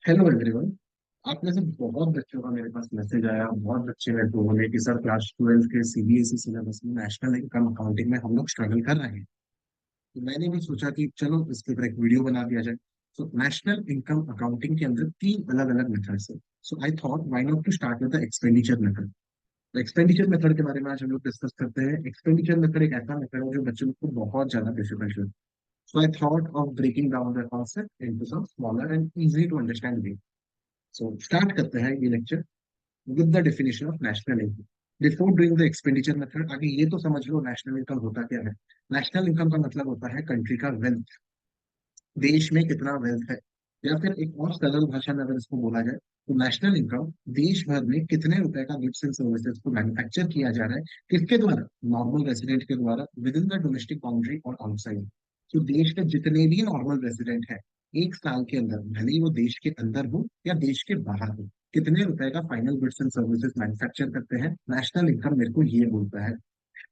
Hello everyone. आप में से बहुत बच्चों का मेरे पास मैसेज आया। बहुत बच्चे मेरे को बोले कि सर क्लास 12 के सीबीएसई सिलेबस में नेशनल इनकम अकाउंटिंग में हम लोग स्ट्रगल कर रहे हैं। तो मैंने भी सोचा कि चलो इसके ऊपर एक वीडियो बना दिया जाए। तो नेशनल इनकम अकाउंटिंग के अंदर तीन अलग अलग मेथड्स है। So I thought why not to start with the expenditure method. तो एक्सपेंडिचर मेथड के बारे में आज हम लोग डिस्कस करते हैं। एक्सपेंडिचर मेथड एक ऐसा मेथड है जो बच्चों को बहुत ज्यादा डिफिकल्ट है। So I thought of breaking down the concept into some smaller and easy to understand way. So start करते हैं ये lecture with the definition of national income. Before doing the expenditure method, आगे ये तो समझ लो national income होता क्या है। नेशनल इनकम का मतलब होता है कंट्री का वेल्थ। देश में कितना वेल्थ है, या फिर एक और सरल भाषा में अगर इसको बोला जाए तो नेशनल इनकम देश भर में कितने रुपए का गुड्स एंड सर्विसेज को मैन्युफैक्चर किया जा रहा है, किसके द्वारा, नॉर्मल रेसिडेंट के द्वारा with in the domestic boundary और आउटसाइड। तो देश के जितने भी नॉर्मल रेसिडेंट है एक साल के अंदर, भले ही वो देश के अंदर हो या देश के बाहर हो, कितने रुपए का final goods and services manufacture करते हैं, नेशनल इनकम मेरे को ये बोलता है।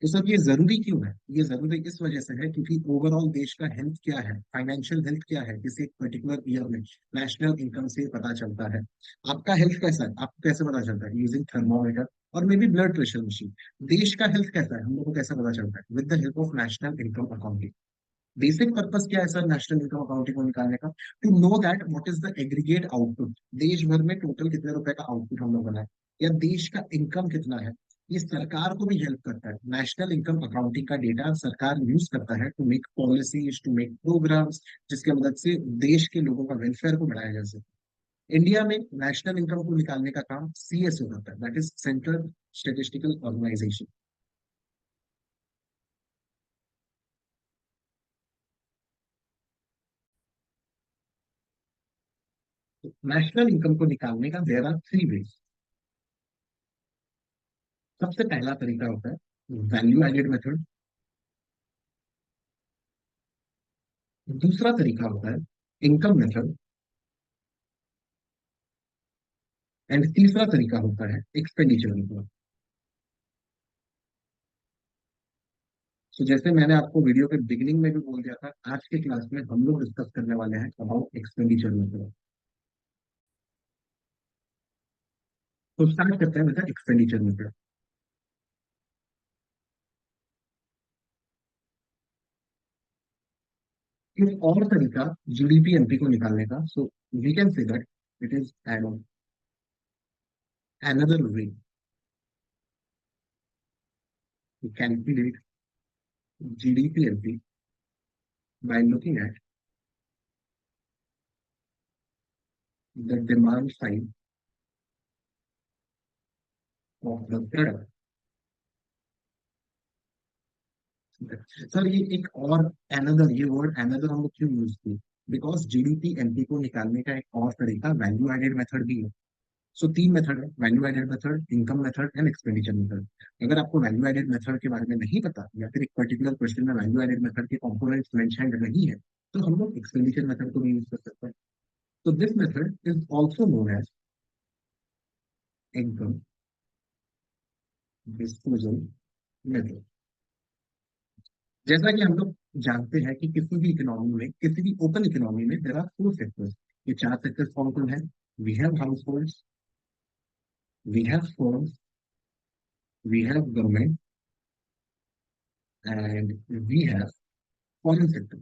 तो सर ये जरूरी क्यों है? ये जरूरी इस वजह से है क्योंकि ओवरऑल देश का हेल्थ क्या है, फाइनेंशियल हेल्थ क्या है, किसी एक पर्टिकुलर ईयर में नेशनल इनकम से पता चलता है। आपका हेल्थ कैसा है आपको कैसे पता चलता है? यूजिंग थर्मोमीटर और may be blood pressure machine. देश का हेल्थ कैसा है हम लोग को कैसे पता चलता है? With the help of national income accounting. Basic purpose क्या है सर नेशनल इनकम अकाउंटिंग को निकालने का? To know that what is the aggregate output. देश भर में टोटल कितने रुपए का आउटपुट हम लोग बनाए, या देश का इनकम कितना है। ये सरकार को भी हेल्प करता है। नेशनल इनकम अकाउंटिंग का डेटा सरकार यूज करता है to make policies, to make programmes, जिसके मदद से देश के लोगों का वेलफेयर को बढ़ाया जा सके। इंडिया में नेशनल इनकम को निकालने का काम सीएसओ करता है, that is central statistical organisation. National income को निकालने का देयर आर थ्री वेज। सबसे पहला तरीका होता है वैल्यू एडेड मेथड। दूसरा तरीका होता है इनकम मेथड। एंड तीसरा तरीका होता है एक्सपेंडिचर मेथड। तो जैसे मैंने आपको वीडियो के बिगिनिंग में भी बोल दिया था, आज के क्लास में हम लोग डिस्कस करने वाले हैं अबाउट एक्सपेंडिचर मेथड। तो स्टार्ट करते हैं बेटा एक्सपेंडिचर मेथड। एक और तरीका जीडीपी एमपी को निकालने का। So we can say that it is add another way to calculate GDP MP by looking at the demand side of the product। Sir ये एक और अनदर, ये वर्ड अनदर हम लोग क्यों यूज किए? बिकॉज जीडीपी एमपी को निकालने का एक और तरीका वैल्यू एडेड मेथड भी है। सो तीन मेथड है, value added method, income method and expenditure method. अगर आपको वैल्यू एडेड मेथड के बारे में नहीं पता, या फिर एक पर्टिकुलर क्वेश्चन में वैल्यू एडेड मेथड के कंपोनेंट्स मेंशन नहीं है, तो हम लोग एक्सपेंडिचर मेथड को भी यूज कर सकते हैं। तो this method is also known as income disposal method. जैसा कि हम लोग जानते हैं कि किसी भी इकोनॉमी में, किसी भी ओपन इकोनॉमी में देयर आर फोर सेक्टर्स। ये चार सेक्टर्स कौन कौन है? We have households, we have firms, we have government and we have foreign sector.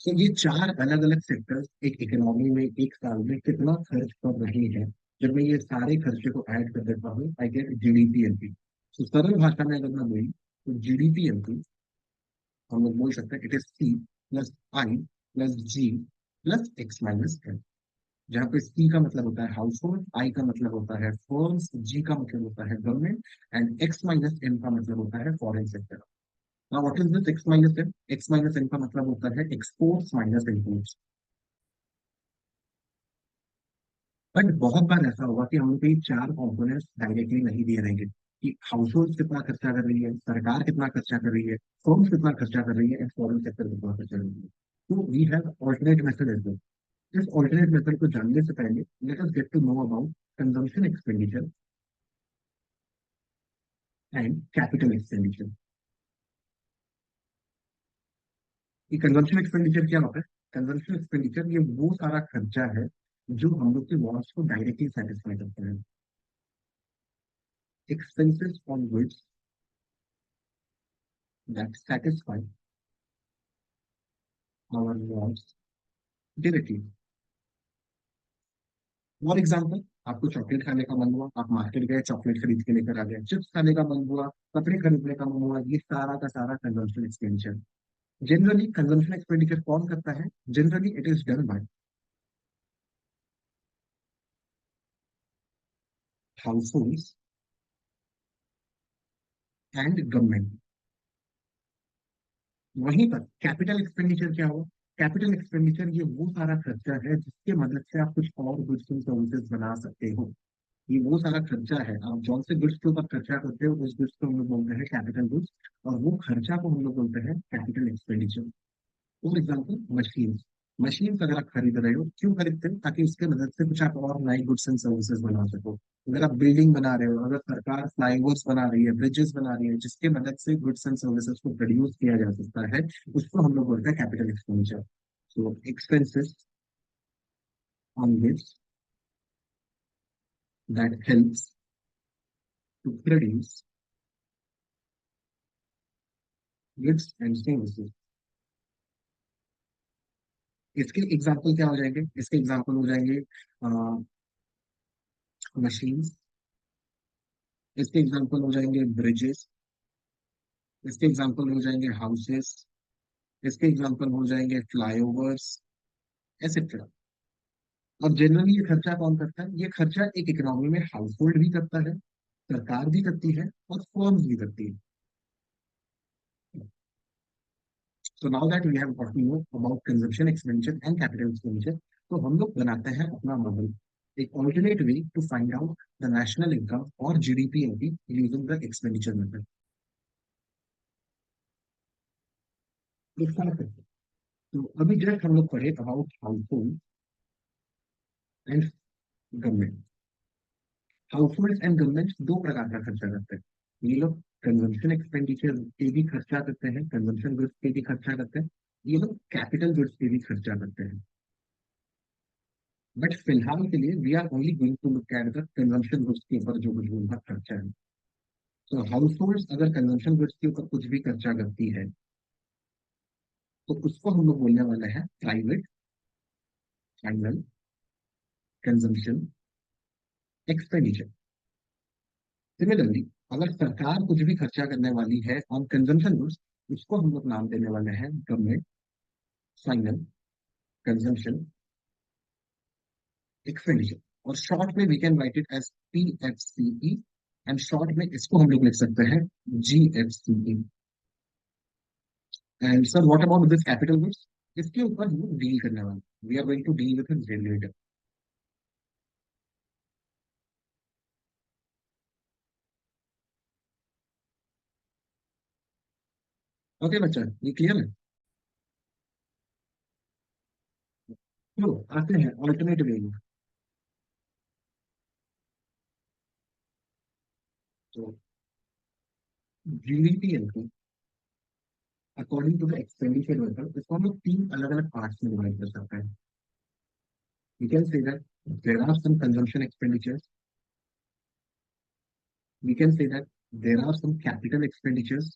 तो ये चार अलग अलग सेक्टर्स एक इकोनॉमी में एक साल में कितना खर्च कर रहे हैं। जब मैं ये सारे खर्चे को ऐड कर देता हूँ आई गेट जीडीपी एमपी। तो सरल भाषा में अगर मैं बोलूँ तो जीडीपी एमपी हम लोग बोल सकते हैं it is C plus I plus G plus X minus N. जहाँ पे सी का मतलब होता है हाउस होल्ड, आई का मतलब होता है फर्म्स, जी का मतलब होता है government and X minus N का मतलब होता है foreign sector. Now what is this X minus N? X minus N का मतलब होता है एक्सपोर्ट्स माइनस इम्पोर्ट्स। बट बहुत बार ऐसा होगा कि हम लोग को ये चार कंपोनेंट्स डायरेक्टली नहीं दिए रहेंगे कि हाउस होल्ड कितना खर्चा कर रही है, सरकार कितना खर्चा कर रही है, फर्म्स कितना खर्चा कर रही है एंड फॉरेन सेक्टर कितना खर्चा कर रही है। तो we have alternate method as well. इस ऑल्टरनेट मेथड को जानने से पहले let us get to know about consumption expenditure and capital expenditure. कि कंजम्पशन एक्सपेंडिचर क्या होता है। कंजम्पशन एक्सपेंडिचर ये वो सारा खर्चा है जो हम लोग के वॉन्ट्स को डायरेक्टली सेटिस्फाई करते हैं। Expenses on goods that satisfy our wants directly. For example, आपको चॉकलेट खाने का मन हुआ, आप मार्केट गए, चॉकलेट खरीद के लेकर आ गए। चिप्स खाने का मन हुआ, कपड़े खरीदने का मन हुआ, ये सारा का सारा consumption expenditure. Generally consumption expenditure कौन करता है? Generally it is done by households and government. वहीं पर कैपिटल एक्सपेंडिचर क्या हुआ? कैपिटल एक्सपेंडिचर ये वो सारा खर्चा है जिसके मदद से आप कुछ और गुड्स एंड सर्विसेज बना सकते हो। ये वो सारा खर्चा है, आप जौन से गुड्स के ऊपर खर्चा करते हो उस गुड्स को हम लोग बोलते हैं कैपिटल गुड्स, और वो खर्चा को हम लोग बोलते हैं capital expenditure. For example, machine. Machine अगर आप खरीद रहे हो, क्यों खरीदते हो? ताकि उसके मदद से कुछ आप और नए गुड्स एंड सर्विसेज बना सको। अगर आप बिल्डिंग बना रहे हो, अगर सरकार फ्लाईओवर्स बना रही है, ब्रिजेस बना रही है, जिसके मदद से गुड्स एंड सर्विसेज को प्रोड्यूस किया जा सकता है, उसको हम लोग बोलते हैं capital expenditure. So expenses on goods that helps to produce goods and services. इसके एग्जाम्पल क्या हो जाएंगे? इसके एग्जाम्पल हो जाएंगे मशीन्स, इसके एग्जाम्पल हो जाएंगे ब्रिजेस, इसके एग्जाम्पल हो जाएंगे हाउसेस, इसके एग्जाम्पल हो जाएंगे फ्लाईओवर्स, एसेट्रा। और जनरली ये खर्चा कौन करता है? ये खर्चा एक इकोनॉमी में हाउस होल्ड भी करता है, सरकार भी करती है, और फर्म्स भी करती है। So now that we have got to know about consumption expenditure and capital expenditure, तो हम लोग बनाते हैं अपना मॉडल, एक alternate way to find out the national income और GDP using the expenditure method. तो अभी जस्ट हम लोग पढ़े about household and government. Household and government दो प्रकार का खर्चा करते हैं। ये लोग कंजम्पशन एक्सपेंडिचर पे भी खर्चा करते हैं, कंजम्पशन गुड्स पे भी खर्चा करते हैं। ये लोग कैपिटल गुड्स पे भी खर्चा करते हैं। बट फिलहाल के लिए we are only going to look at the consumption goods के ऊपर जो कुछ भी उनका खर्चा है। तो हाउस होल्ड अगर कंजम्पशन गुड्स के ऊपर कुछ भी खर्चा करती है, तो उसको हम लोग बोलने वाले हैं private final consumption expenditure. Similarly, अगर सरकार कुछ भी खर्चा करने वाली है ऑन कंजम्पशन गुड्स, उसको हम लोग नाम देने वाले हैं गवर्नमेंट फाइनल कंजम्पशन एक्सपेंडिचर। और शॉर्ट में we can write it as PFCE, and short में इसको हम लोग लिख सकते हैं GFCE। And sir what about this capital goods? इसके ऊपर हम लोग डील करने वाले, we are going to deal with it later. Okay बच्चा, ये क्लियर है? तो आते हैं ऑल्टरनेट वे में। तो जीडीपी इनको according to the expenditure method, इसको हम लोग तीन अलग अलग पार्ट्स में डिवाइड कर सकते हैं। We can say that there are some consumption expenditures. We can say that there are some capital expenditures,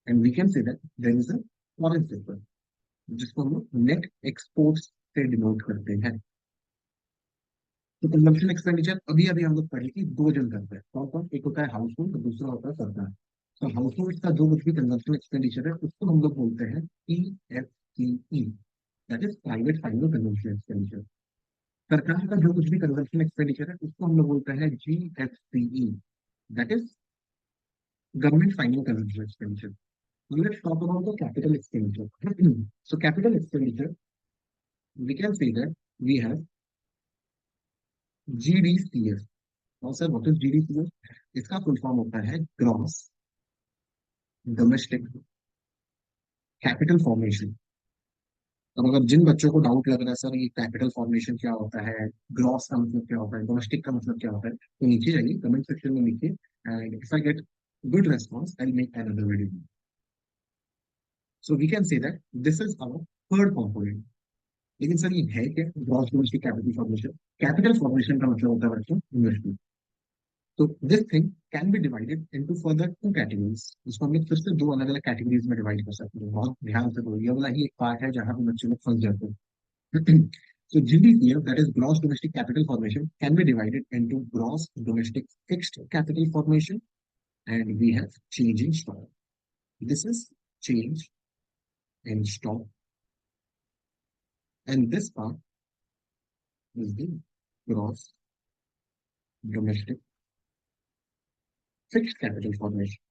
and we can say that there is a foreign sector, जिसको हम लोग नेट एक्सपोर्ट्स से denote करते हैं। तो consumption expenditure अभी अभी हम लोग पढ़े कि दो जन करते हैं, कौन कौन? एक होता है हाउस होल्ड, दूसरा होता है सरकार। तो हाउस होल्ड का जो कुछ भी कंजम्पशन एक्सपेंडिचर है उसको हम लोग बोलते हैं PFCE, that is private final consumption expenditure. सरकार का जो कुछ भी कंजम्पशन एक्सपेंडिचर है उसको हम लोग बोलते हैं GFCE, that is government final consumption expenditure. Now let's talk about the capital expenditure. So capital expenditure, we can say that we have GDCF. Now sir, what is GDCF? इसका full form होता है gross domestic capital formation. अब अगर जिन बच्चों को doubt लग रहा है सर ये कैपिटल फॉर्मेशन क्या होता है, ग्रॉस का मतलब क्या होता है, डोमेस्टिक का मतलब क्या होता है, तो नीचे जाइए कमेंट सेक्शन में लिखिए, and if I get good response I make another video. So we can say that this is our third component. लेकिन सर ये है क्या gross domestic capital formation? Capital formation का मतलब होता है बच्चों इन्वेस्टमेंट। तो this thing can be divided into further two categories. इसको हम लोग फिर से दो अलग अलग कैटेगरीज में डिवाइड कर सकते हैं। बहुत ध्यान से, तो ये वाला ही एक पार्ट है जहां पे बच्चे लोग फंस जाते हैं। So GDPF, that is gross domestic capital formation, can be divided into gross domestic fixed capital formation, and we have change in stock. This is change in stock, and this part is the gross domestic fixed capital formation.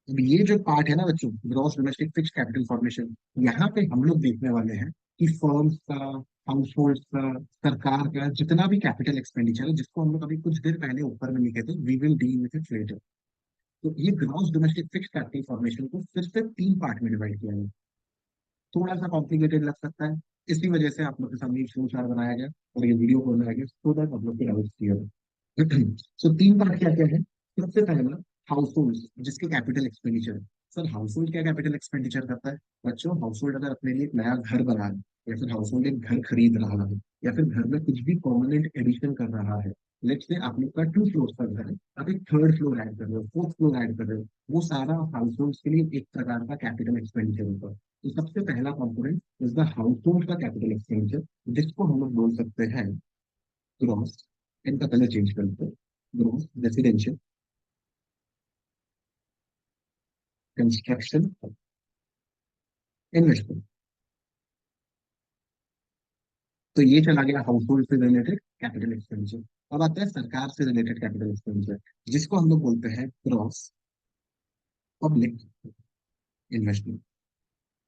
अब ये जो part है ना बच्चों, gross domestic fixed capital formation, यहाँ पे हम लोग देखने वाले हैं कि फर्म्स का, हाउस का, सरकार का जितना भी कैपिटल एक्सपेंडिचर है, जिसको हम लोग अभी कुछ देर पहले ऊपर में लिखे थे, we will deal with it later. तो ये gross domestic fixed capital formation को फिर से तीन पार्ट में डिवाइड किया गया। थोड़ा सा कॉम्प्लिकेटेड लग सकता है, इसी वजह से आप लोग के सामने फ्लो चार्ट बनाया गया और ये वीडियो बनाया गया, सो दैट आप लोग के डाउट्स क्लियर हो। सो तीन पार्ट क्या क्या है? सबसे पहला, हाउस होल्ड जिसके कैपिटल एक्सपेंडिचर है। सर हाउस होल्ड क्या कैपिटल एक्सपेंडिचर करता है? बच्चों हाउस होल्ड अगर अपने लिए एक नया घर बना रहा है, या फिर हाउस होल्ड एक घर खरीद रहा है, या फिर घर में कुछ भी परमानेंट एडिशन कर रहा है, लेट्स से आप लोग का 2 फ्लोर का घर है, आप एक थर्ड फ्लोर ऐड कर रहे हो, फोर्थ फ्लोर ऐड कर रहे हो, वो सारा हाउस होल्ड के लिए एक प्रकार का कैपिटल एक्सपेंडिचर होता है। तो सबसे पहला component is the house hold का कैपिटल एक्सपेंडिचर, जिसको हम लोग बोल सकते हैं ग्रॉस। इनका कलर चेंज करते हैं, ग्रॉस रेसिडेंशियल कंस्ट्रक्शन इन्वेस्टमेंट। तो ये चला गया हाउस होल्ड से रिलेटेड कैपिटल एक्सपेंडिचर। अब आता है सरकार से रिलेटेड कैपिटल एक्सपेंडिचर, जिसको हम लोग बोलते हैं क्रॉस पब्लिक इन्वेस्टमेंट।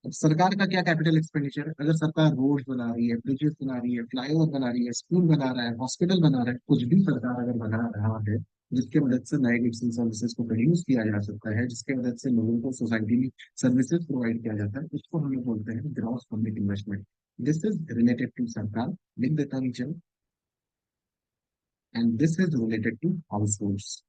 अब सरकार का क्या कैपिटल एक्सपेंडिचर है? अगर सरकार रोड बना रही है, ब्रिजेस बना रही है, फ्लाईओवर बना रही है, स्कूल बना रहा है, हॉस्पिटल बना रहा है, कुछ भी सरकार अगर बना रहा है जिसके मदद से नए गुड्स एंड सर्विसेज को प्रोड्यूस किया जा सकता है, जिसके मदद से लोगों को सोसाइटी में सर्विसेज प्रोवाइड किया जाता है, उसको हम लोग बोलते हैं gross public investment. This is related to सरकार, लिख देता नीचे, and this is related to households.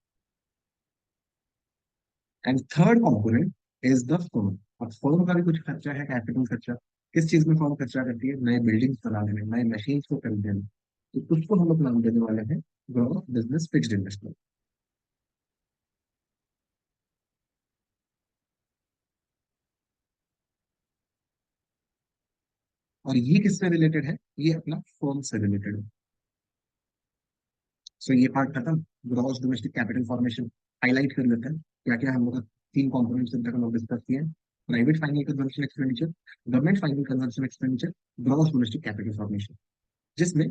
And third component is the firm. अब फर्म का भी कुछ खर्चा है, कैपिटल खर्चा। किस चीज में फर्म खर्चा करती है? नए बिल्डिंग्स बनाने में, नए मशीन को खरीदने में। तो उसको हम लोग नाम देने वाले हैं ग्रोथ बिजनेस फिक्स्ड इन्वेस्टमेंट। और ये किससे रिलेटेड है? ये अपना फर्म से रिलेटेड है। सो ये पार्ट खत्म। Gross domestic capital formation highlight कर लेते हैं, क्या क्या हम लोग का तीन कॉम्पोनेंट्स अब तक हम लोग डिस्कस किए हैं। Private final consumption expenditure, government final consumption expenditure, gross domestic capital formation, जिसमें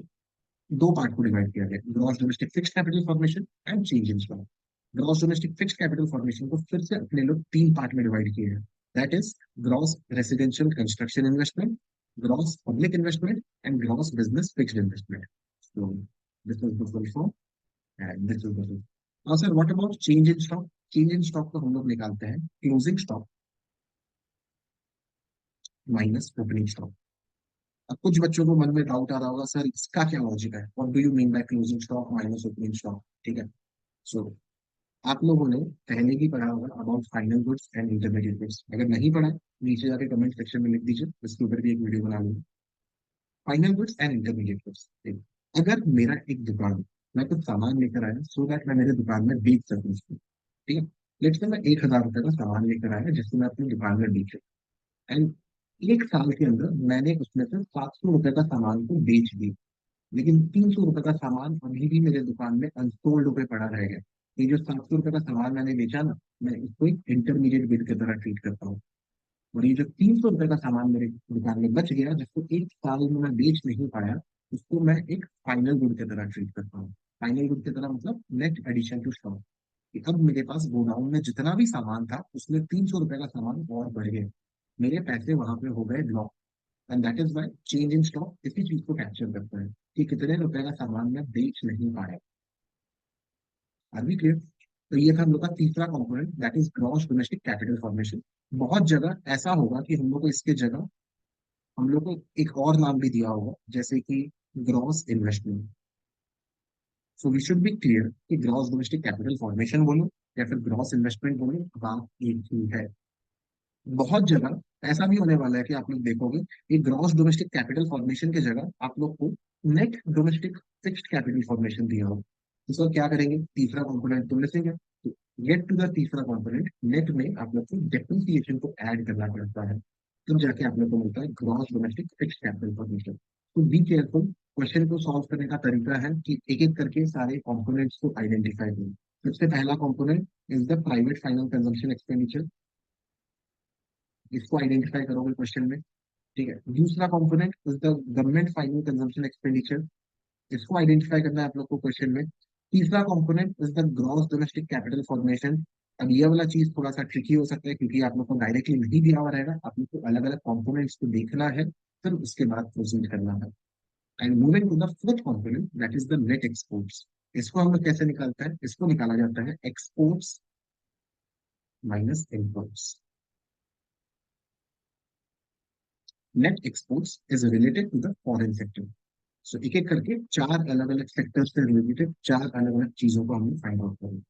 दो पार्ट को डिवाइड किया गया, gross domestic fixed capital formation and change in stock. Gross domestic fixed capital formation को फिर से अपने लोग तीन पार्ट में डिवाइड किए हैं, that is gross residential construction investment, gross public investment and gross business fixed investment. So this is the full form and this is the full. Now sir, what about change in stock? Change in stock को हम लोग निकालते हैं closing stock minus opening stock. अब कुछ बच्चों को मन में डाउट आ रहा होगा, सर इसका क्या लॉजिक है, what do you mean by closing stock minus opening stock? ठीक है, सो आप लोगों ने पहले ही पढ़ा होगा about final goods and intermediate goods. अगर नहीं पढ़ा है, नीचे जाके कमेंट सेक्शन में लिख दीजिए, इसके ऊपर भी एक वीडियो बना लूंगा। Final goods and intermediate goods, अगर मेरा एक दुकान है, मैं कुछ सामान लेकर आया सो दैट मैं मेरे दुकान में बेच सकूँ उसको, ठीक है। लेट्स से मैं 1,000 रुपए का सामान लेकर आया जिसको मैं अपनी दुकान में बेच, एंड एक साल के अंदर मैंने उसमें से 700 रुपए का सामान को बेच दिया, लेकिन 300 रुपए का सामान अभी भी मेरे दुकान में अनसोल्ड रुपए पड़ा रहेगा। ये जो 700 रुपए का सामान मैंने बेचा ना, मैं इसको एक इंटरमीडिएट बिल की तरह ट्रीट करता हूँ। और ये जो 300 रुपए का सामान मेरे दुकान में बच गया, जिसको एक साल में मैं बेच नहीं पाया, उसको मैं एक फाइनल गुड की तरह ट्रीट करता हूँ। फाइनल गुड की तरह मतलब नेट एडिशन टू स्टॉक, कि अब मेरे पास गोडाउन में जितना भी सामान था उसमें 300 रुपए का सामान और बढ़ गया, मेरे पैसे वहां पे हो गए block. And that is why change in stock इसी चीज को कैप्चर करता है, कि कितने रुपए का सामान मैं बेच नहीं पाया। Are we clear? तो ये था हम लोग का तीसरा component, that is gross domestic capital formation. बहुत जगह ऐसा होगा कि हम लोग को इसके जगह हम लोग को एक और नाम भी दिया होगा, जैसे कि gross investment. So we should be clear कि ग्रॉस डोमेस्टिक कैपिटल फॉर्मेशन बोलो या फिर ग्रॉस इन्वेस्टमेंट बोले, बात एक ही है। बहुत जगह ऐसा भी होने वाला है कि आप लोग देखोगे कि ग्रॉस डोमेस्टिक कैपिटल फॉर्मेशन की जगह आप लोग को net domestic fixed capital formation दिया हो। इसको क्या करेंगे, तीसरा कंपोनेंट तो मिसिंग है, तो गेट टू द तीसरा कंपोनेंट नेट में आप लोग को डेप्रिसिएशन को ऐड करना पड़ता है, तब जाके आप लोग को मिलता है gross domestic fixed capital formation. तो बी केयरफुल, क्वेश्चन को सॉल्व करने का तरीका है कि एक एक करके सारे कंपोनेंट्स को आइडेंटिफाई करें। सबसे पहला component is the private final consumption expenditure, इसको आइडेंटिफाई करोगे क्वेश्चन में। ठीक है, दूसरा component is the government final consumption expenditure, इसको आइडेंटिफाई करना है आप लोग को क्वेश्चन में। तीसरा component is the gross domestic capital formation. अब ये वाला चीज थोड़ा सा ट्रिकी हो सकता है क्योंकि आप लोग को डायरेक्टली नहीं दिया हुआ रहेगा, आप लोग को अलग अलग कंपोनेंट्स को देखना है, फिर उसके बाद प्रोसीड करना है। And moving to the fourth component that is the net exports. इसको हम लोग कैसे निकालते हैं, इसको निकाला जाता है exports minus imports. Net exports is related to the foreign sector. So एक एक करके चार अलग अलग सेक्टर से रिलेटेड चार अलग अलग चीजों को हमने फाइंड आउट करें।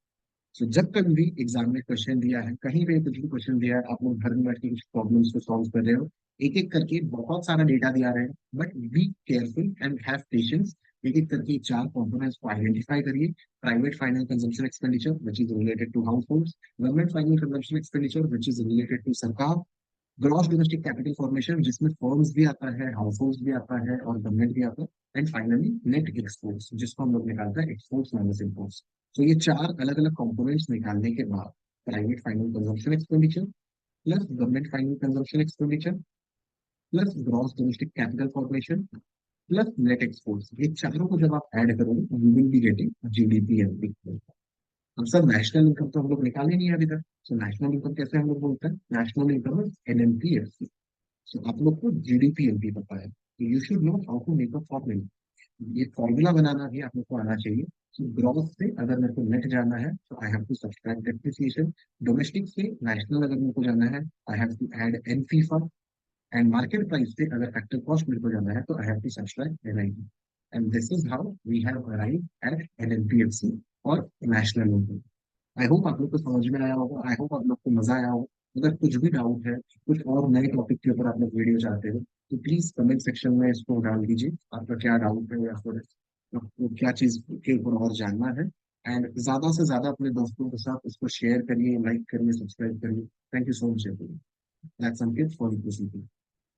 सो जब तक भी एग्जाम में क्वेश्चन दिया है, कहीं पे कुछ भी क्वेश्चन दिया है, आप लोग घर में बैठ के कुछ प्रॉब्लम्स को सॉल्व कर रहे हो, एक एक करके बहुत सारा डेटा दिया रहे हैं, but be careful and have patience. एक एक करके चार कंपोनेंट्स को आइडेंटिफाई करिए। Private final consumption expenditure which is related to household, government final consumption expenditure which is related to सरकार, ग्रॉस डोमेस्टिक कैपिटल फॉर्मेशन जिसमें फर्म्स भी आता है, हाउस होल्ड भी आता है और गवर्नमेंट भी आता है, एंड फाइनली नेट एक्सपोर्ट्स जिसको हम लोग निकालते हैं एक्सपोर्ट्स माइनस इम्पोर्ट्स। तो ये चार अलग अलग कंपोनेंट्स निकालने के बाद private final consumption expenditure plus government final consumption expenditure plus gross domestic capital formation plus net exports, ये चारों को जब आप ऐड करोगे you will be getting GDP MP. हम सब नेशनल इनकम तो हम लोग निकाले नहीं है अभी तक। तो नेशनल इनकम कैसे हम लोग बोलते हैं, national income is NMP. So आप लोग को जीडीपी एमपी पता है, तो you should know how to make a formula. ये फॉर्मूला बनाना भी आप लोग को आना चाहिए। सो ग्रॉस से अगर मेरे को नेट जाना है तो I have to subtract depreciation, domestic से नेशनल अगर मेरे को जाना है I have to add NFIFA, and market price से अगर फैक्टर कॉस्ट मेरे को जाना है तो I have to subtract NIT. And this is how we have arrive at NMPFC और नेशनल इनकम। आई होप आप लोग को समझ में आया होगा, आई होप आप लोग को मजा आया होगा। अगर कुछ भी डाउट है, कुछ और नए टॉपिक के ऊपर आप लोग वीडियो चाहते हो, तो प्लीज कमेंट सेक्शन में इसको डाल दीजिए, आपका क्या डाउट है या फिर आपको क्या चीज के ऊपर और जानना है। एंड ज्यादा से ज्यादा अपने दोस्तों के साथ इसको शेयर करिए, लाइक करिए, सब्सक्राइब करिए। Thank you so much. That's संकेत फॉर